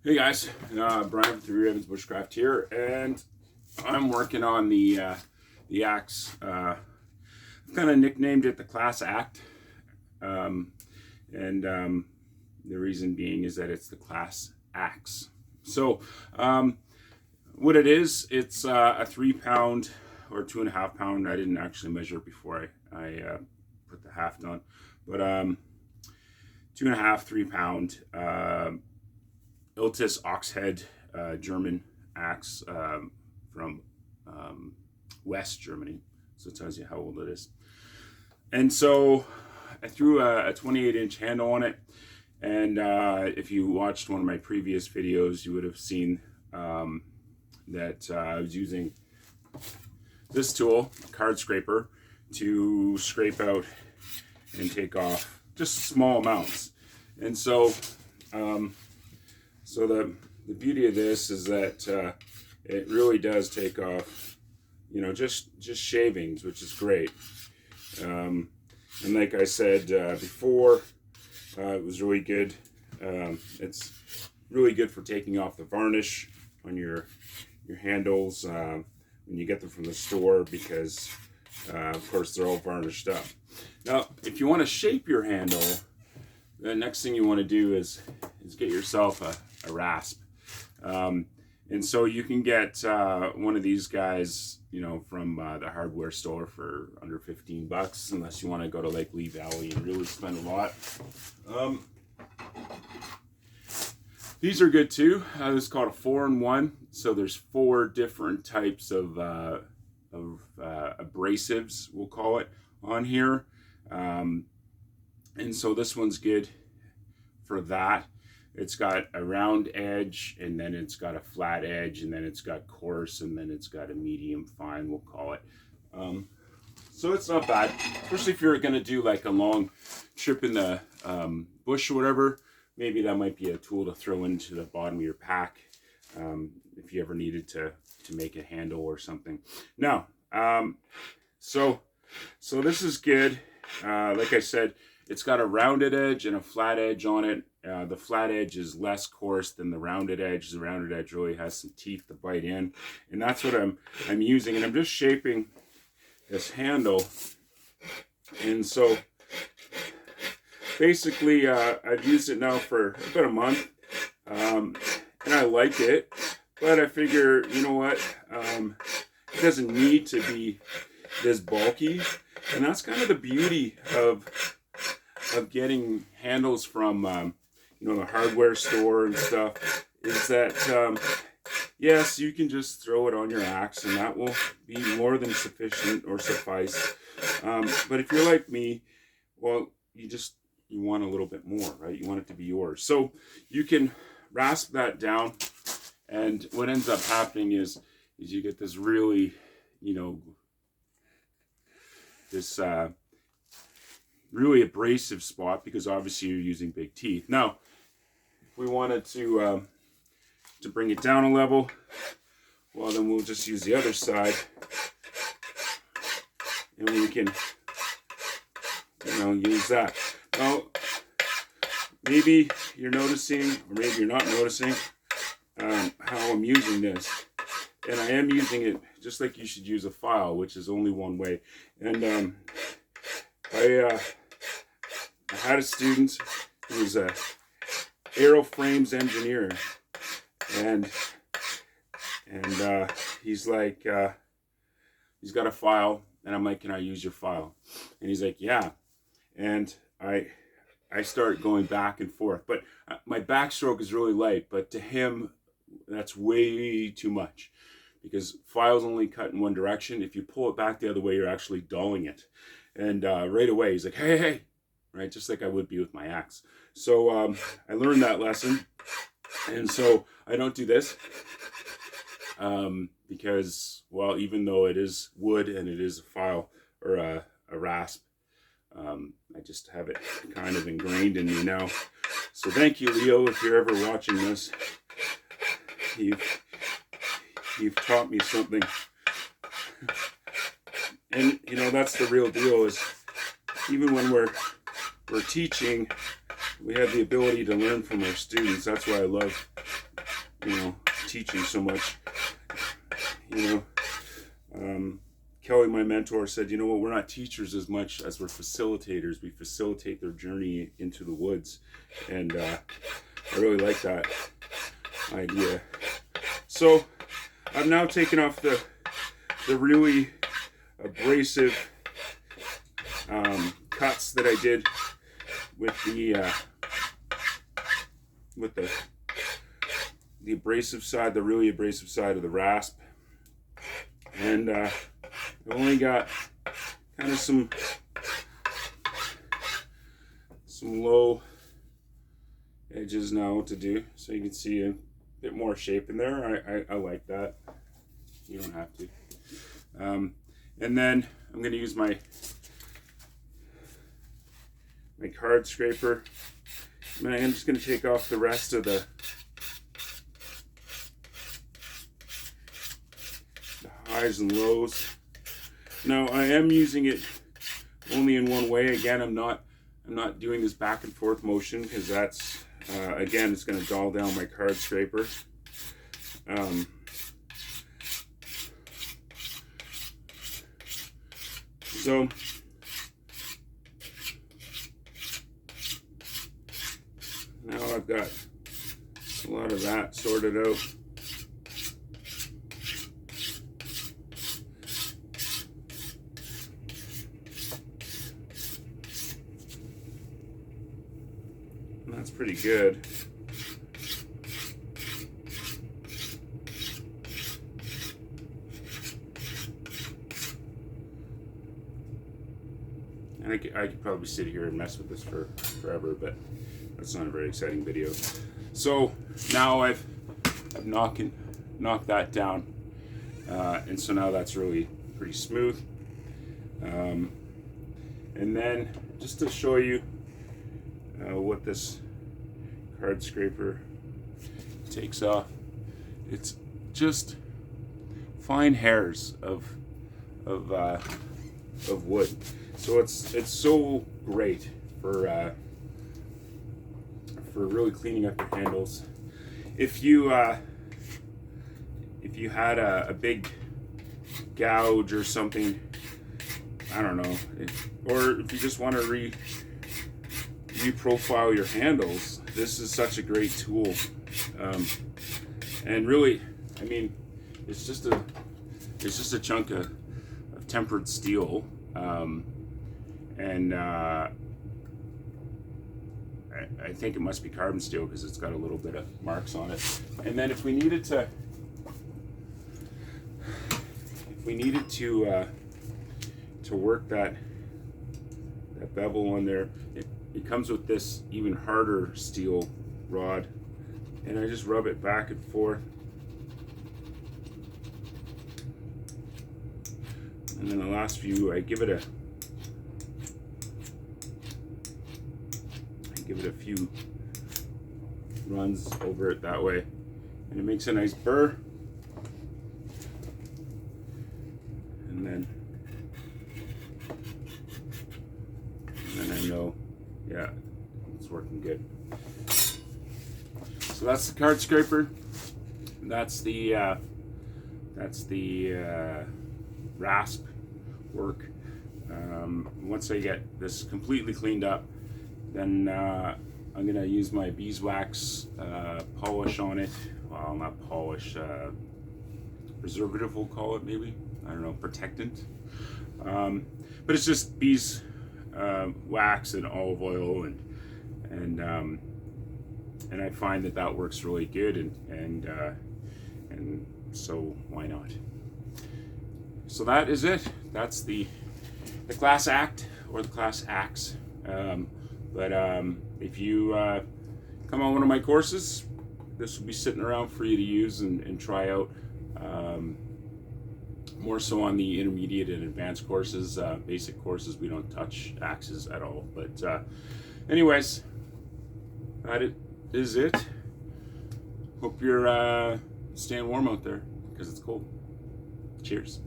Hey guys, Brian with Three Ravens Bushcraft here, and I'm working on the axe. I've kind of nicknamed it the Class Act, um, and the reason being is that it's the Class Axe. So, what it is, it's a 3 pound or 2.5 pound. I didn't actually measure it before I put the haft on, but 2.5, 3 pound. Iltis Oxhead German axe from West Germany, so it tells you how old it is. And so I threw a 28-inch handle on it, and if you watched one of my previous videos, you would have seen that I was using this tool, Card Scraper, to scrape out and take off just small amounts. And so the beauty of this is that it really does take off, just shavings, which is great. And like I said before, it was really good. It's really good for taking off the varnish on your handles when you get them from the store, because of course they're all varnished up. Now, if you want to shape your handle, the next thing you want to do is get yourself a rasp. And so you can get one of these guys, from the hardware store for under 15 bucks, unless you want to go to Lake Lee Valley and really spend a lot. These are good too. This is called a 4-in-1. So there's 4 different types of abrasives, we'll call it, on here. And so this one's good for that. It's got a round edge, and then it's got a flat edge, and then it's got coarse, and then it's got a medium fine, we'll call it. So it's not bad, especially if you're going to do like a long trip in the bush or whatever. Maybe that might be a tool to throw into the bottom of your pack if you ever needed to make a handle or something. Now, so this is good. Like I said, it's got a rounded edge and a flat edge on it. The flat edge is less coarse than the rounded edge. The rounded edge really has some teeth to bite in, and that's what I'm using. And I'm just shaping this handle. And so basically, I've used it now for about a month, and I like it. But I figure, you know what? It doesn't need to be this bulky, and that's kind of the beauty of getting handles from the hardware store and stuff, is that yes, you can just throw it on your axe and that will be more than sufficient or suffice. But if you're like me, well, you want a little bit more, right? You want it to be yours. So you can rasp that down, and what ends up happening is you get this really, this really abrasive spot, because obviously you're using big teeth. Now, if we wanted to bring it down a level, well, then we'll just use the other side, and we can, use that. Now, maybe you're noticing, or maybe you're not noticing, how I'm using this. And I am using it just like you should use a file, which is only one way. And I had a student who was a aeroframes engineer, and he's like, he's got a file, and I'm like, can I use your file? And he's like, yeah. And I start going back and forth, but my backstroke is really light, but to him, that's way too much, because files only cut in one direction. If you pull it back the other way, you're actually dulling it. And right away, he's like, hey, right? Just like I would be with my axe. So I learned that lesson. And so I don't do this because, well, even though it is wood and it is a file or a rasp, I just have it kind of ingrained in me now. So thank you, Leo, if you're ever watching this. You've taught me something. And that's the real deal, is even when we're teaching, we have the ability to learn from our students. That's why I love you know, teaching so much. You know, Kelly, my mentor, said, you know what, we're not teachers as much as we're facilitators. We facilitate their journey into the woods. And I really like that idea. So I've now taken off the really abrasive cuts that I did with the abrasive side, the really abrasive side of the rasp. And I've only got kind of some low edges now to do, so you can see a bit more shape in there. I like that. You don't have to. And then I'm going to use my card scraper. And I'm just going to take off the rest of the highs and lows. Now I am using it only in one way. Again, I'm not doing this back and forth motion, because that's again, it's going to dull down my card scraper. So now I've got a lot of that sorted out. And that's pretty good. And I could probably sit here and mess with this for forever, but that's not a very exciting video. So now I've knocked that down, and so now that's really pretty smooth. And then just to show you what this card scraper takes off, it's just fine hairs of wood. So it's so great for really cleaning up your handles. If you had a big gouge or something, I don't know, or if you just want to reprofile your handles, this is such a great tool. And really, I mean, it's just a chunk of tempered steel. And I think it must be carbon steel, because it's got a little bit of marks on it. And then if we needed to work that bevel on there, it comes with this even harder steel rod, and I just rub it back and forth. And then the last few, I give it a few runs over it that way, and it makes a nice burr. And then I know, yeah, it's working good. So that's the card scraper. That's the rasp work. Once I get this completely cleaned up, then I'm gonna use my beeswax polish on it. Well, not polish, preservative we'll call it, maybe. I don't know, protectant. But it's just bees wax and olive oil, and I find that works really good, and so why not? So that is it. That's the class act, or the class axe. But if you come on one of my courses, this will be sitting around for you to use and try out. More so on the intermediate and advanced courses. Basic courses, we don't touch axes at all. But anyways, that is it. Hope you're staying warm out there, because it's cold. Cheers.